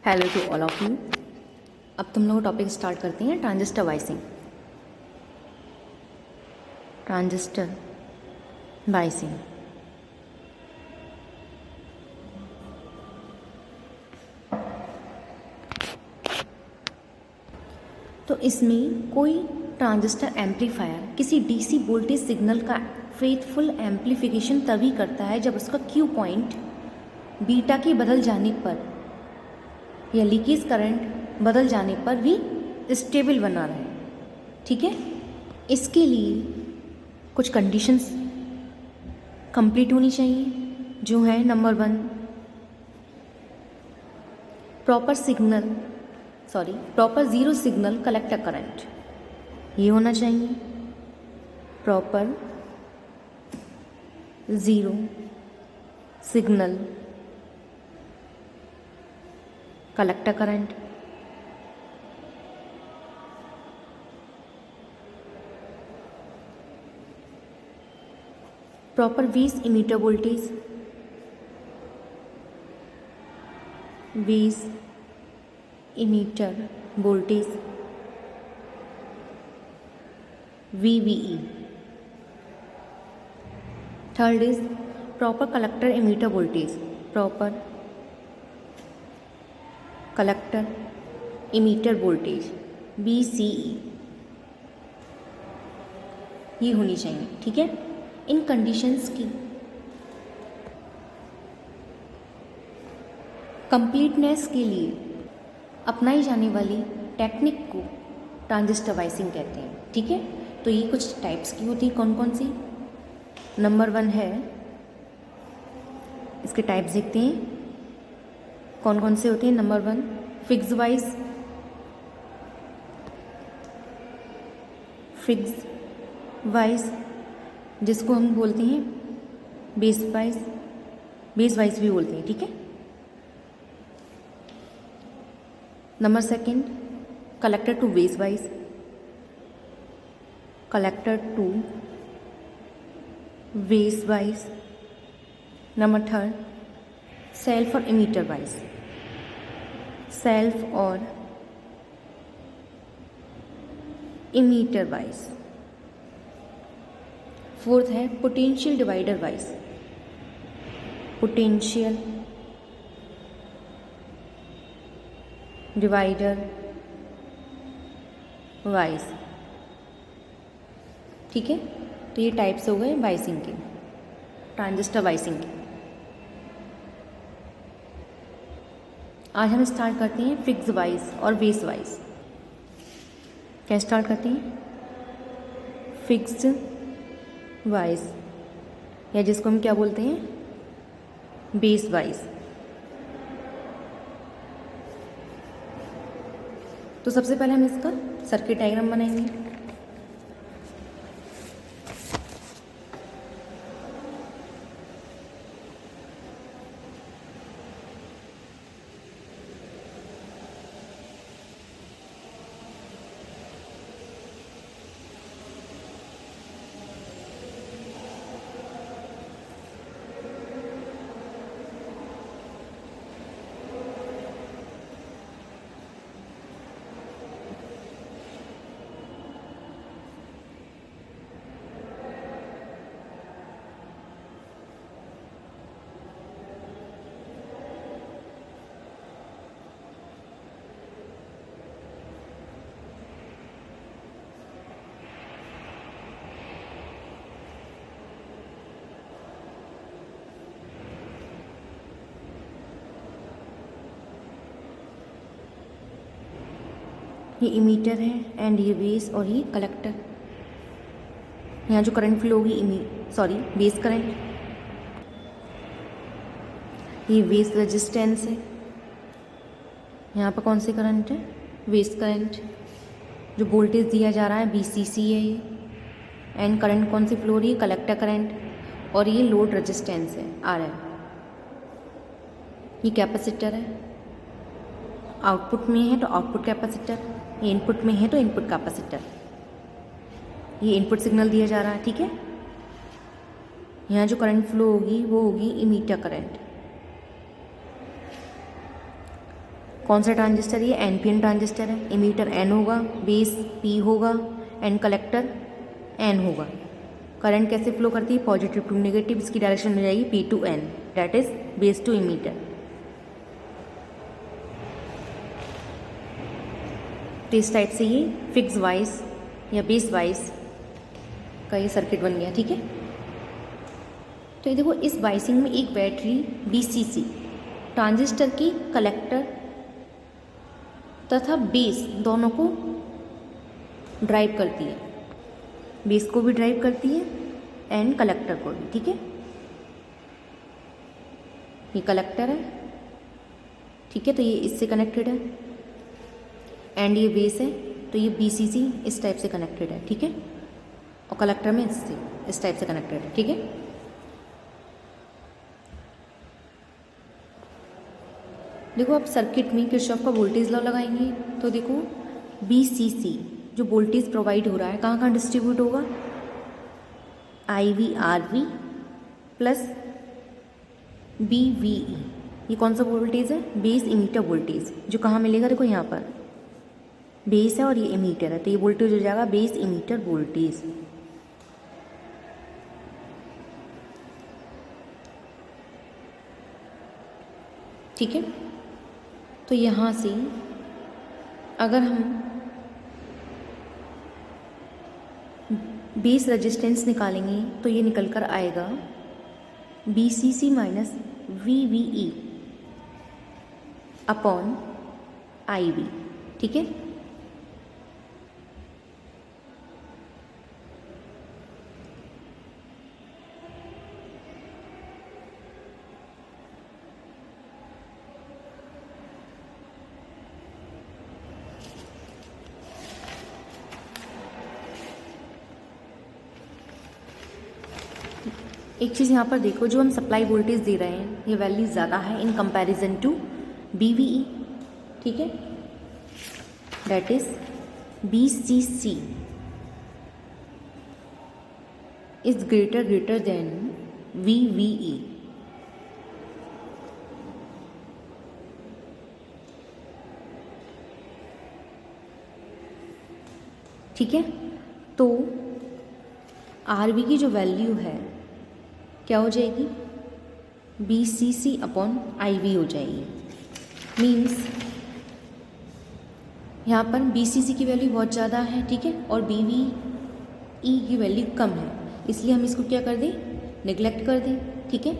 Hello to all of you. अब तुम लोग टॉपिक स्टार्ट करते हैं ट्रांजिस्टर वाइसिंग। ट्रांजिस्टर वाइसिंग तो इसमें कोई ट्रांजिस्टर एम्पलीफायर किसी डीसी वोल्टेज सिग्नल का फेथफुल एम्पलीफिकेशन तभी करता है जब उसका क्यू पॉइंट बीटा के बदल जाने पर या लीकेज करंट बदल जाने पर भी स्टेबल बना रहे। ठीक है, इसके लिए कुछ कंडीशंस कंप्लीट होनी चाहिए, जो है number 1, proper zero signal collector current, ये होना चाहिए। Proper zero signal collector current, proper base emitter voltage, base emitter voltage VVE। Third is proper collector emitter voltage, proper collector emitter voltage BCE, ये होनी चाहिए। ठीक है, इन कंडीशंस की completeness के लिए अपनाई जाने वाली टेक्निक को ट्रांजिस्टर वाइसिंग कहते हैं। ठीक है, तो ये कुछ टाइप्स की होती है। कौन कौन सी? नंबर 1 है, इसके टाइप्स देखते हैं कौन कौन से होते हैं। नंबर 1 फिक्स वाइज, जिसको हम बोलते हैं बेस वाइज भी बोलते हैं। ठीक है। Number 2 collector to base bias, collector to base bias. Number 3 self और इमीटर वाइज, सेल्फ और इमीटर वाइज। 4th है potential divider bias, potential divider bias. ठीक है, तो ये टाइप्स हो गए वाइसिंग के, ट्रांजिस्टर वाइसिंग के। आज हम स्टार्ट करते हैं फिक्स वाइज और बेस वाइज। क्या स्टार्ट करते हैं? फिक्स्ड वाइज, या जिसको हम क्या बोलते हैं बेस वाइज। तो सबसे पहले हम इसका सर्किट डायग्राम बनाएंगे। ये इमीटर है एंड ये बेस, और ये कलेक्टर। यहाँ जो करंट फ्लो होगी बेस करंट, ये बेस रेजिस्टेंस है। यहाँ पर कौन सी करंट है? Base current. जो वोल्टेज दिया जा रहा है VCC है ये, एंड करंट कौन सी फ्लो हो रही है? Collector current. और ये लोड रेजिस्टेंस है RL। ये कैपेसिटर है, आउटपुट में है तो आउटपुट कैपेसिटर, ये इनपुट में है तो इनपुट कैपेसिटर। ये इनपुट सिग्नल दिया जा रहा है। ठीक है, यहाँ जो करंट फ्लो होगी वो होगी इमीटर करंट। कौन सा ट्रांजिस्टर? ये एनपीएन ट्रांजिस्टर है। इमीटर एन होगा, बेस पी होगा एंड कलेक्टर एन होगा। करंट कैसे फ्लो करती है? पॉजिटिव टू नेगेटिव, इसकी डायरेक्शन हो जाएगी P to N, that is base to emitter. तो इस टाइप से ये फिक्स वाइज या बेस वाइज का ये सर्किट बन गया, ठीक है। तो ये देखो, इस वाइसिंग में एक बैटरी बीसीसी ट्रांजिस्टर की कलेक्टर तथा बेस दोनों को ड्राइव करती है, बेस को भी ड्राइव करती है एंड कलेक्टर को भी, ठीक है। ये कलेक्टर है, ठीक है, तो ये इससे कनेक्टेड है एंड ये बेस है, तो ये बीसीसी इस टाइप से कनेक्टेड है, ठीक है, और कलेक्टर में इससे इस टाइप से कनेक्टेड है, ठीक है। देखो, आप सर्किट में किरचॉफ का वोल्टेज लॉ लगाएंगे तो देखो बीसीसी जो वोल्टेज प्रोवाइड हो रहा है कहाँ कहाँ डिस्ट्रीब्यूट होगा? IV RV प्लस BVE, ये कौन सा वोल्टेज है? बेस इमीटर वोल्टेज, जो कहाँ मिलेगा? देखो यहाँ पर बेस है और ये इमीटर है, तो ये वोल्टेज हो जाएगा बेस इमीटर वोल्टेज। ठीक है, तो यहाँ से अगर हम बेस रेजिस्टेंस निकालेंगे तो ये निकल कर आएगा BCC minus VVE upon IV, ठीक है। एक चीज़ यहाँ पर देखो, जो हम सप्लाई वोल्टेज दे रहे हैं ये वैल्यू ज़्यादा है इन कंपैरिजन टू BVE, ठीक है, that is BCC is greater than VVE। ठीक है, तो RV की जो वैल्यू है क्या हो जाएगी? BCC अपॉन IV हो जाएगी। मीन्स यहाँ पर BCC की वैल्यू बहुत ज़्यादा है, ठीक है, और BVE की वैल्यू कम है, इसलिए हम इसको क्या कर दें? नेग्लेक्ट कर दें, ठीक है।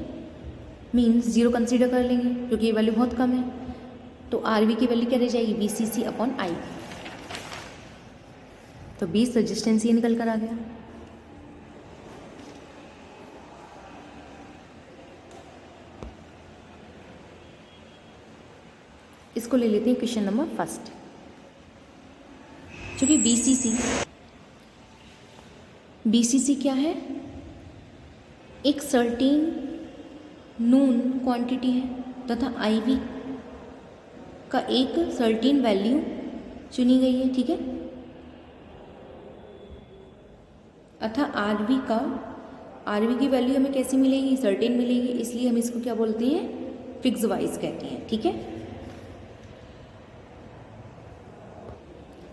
मीन्स ज़ीरो कंसीडर कर लेंगे क्योंकि ये वैल्यू बहुत कम है, तो RV की वैल्यू क्या रह जाएगी? BCC upon IV। तो बेस रेजिस्टेंस ये निकल कर आ गया। इसको ले लेते हैं क्वेश्चन नंबर फर्स्ट। चूँकि BCC क्या है? एक सर्टेन नून क्वांटिटी है तथा IV का एक सर्टेन वैल्यू चुनी गई है, ठीक है, अतः RV की वैल्यू हमें कैसी मिलेगी? सर्टेन मिलेगी, इसलिए हम इसको क्या बोलते हैं? फिक्स वाइज कहते हैं, ठीक है।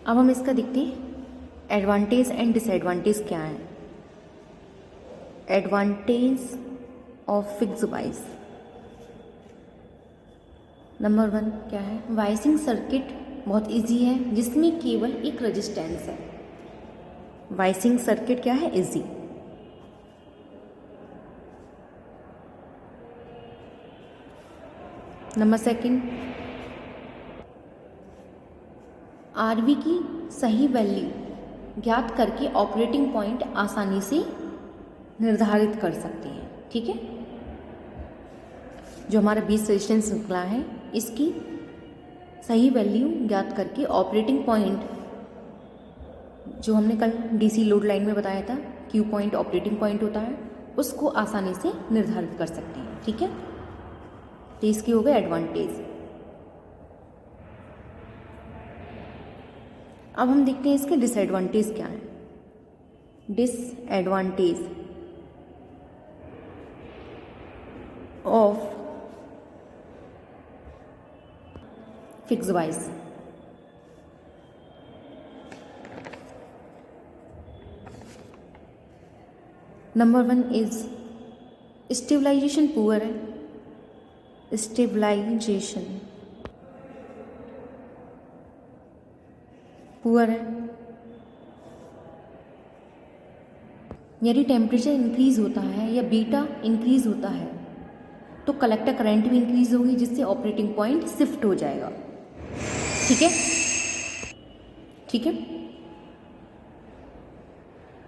अब हम इसका देखते हैं एडवांटेज एंड डिसएडवांटेज क्या है। Advantage of fix wise, number 1 क्या है? वाइसिंग सर्किट बहुत इजी है जिसमें केवल एक रेजिस्टेंस है। वाइसिंग सर्किट क्या है? इजी। नंबर 2, RV की सही वैल्यू ज्ञात करके ऑपरेटिंग पॉइंट आसानी से निर्धारित कर सकते हैं, ठीक है। जो हमारा बेस रेजिस्टेंस निकला है इसकी सही वैल्यू ज्ञात करके ऑपरेटिंग पॉइंट, जो हमने कल DC लोड लाइन में बताया था Q पॉइंट ऑपरेटिंग पॉइंट होता है, उसको आसानी से निर्धारित कर सकते हैं, ठीक है। तो इसकी हो गया एडवांटेज। अब हम देखते हैं इसके डिसएडवांटेज क्या है। Disadvantage of fix wise. Number 1 is stabilization poor है, स्टेबलाइजेशन पुअर है, यदि टेम्परेचर इंक्रीज होता है या बीटा इंक्रीज होता है तो कलेक्टर करंट भी इंक्रीज होगी, जिससे ऑपरेटिंग पॉइंट शिफ्ट हो जाएगा। ठीक है, ठीक है।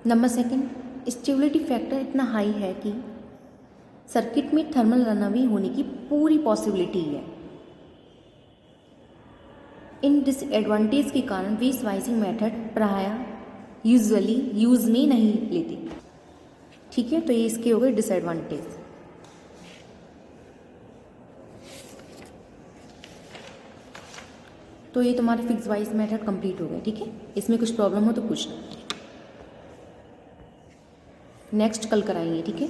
नंबर 2, स्टेबिलिटी फैक्टर इतना हाई है कि सर्किट में थर्मल रनअवे होने की पूरी पॉसिबिलिटी है। इन डिसएडवांटेज के कारण वेव वाइजिंग मेथड प्रायः यूजुअली यूज में नहीं लेते। ठीक है, तो ये इसके हो गए डिसएडवांटेज। तो ये तुम्हारे फिक्स वाइज मेथड कंप्लीट हो गए। ठीक है, इसमें कुछ प्रॉब्लम हो तो पूछना। नेक्स्ट कल कराएंगे। ठीक है।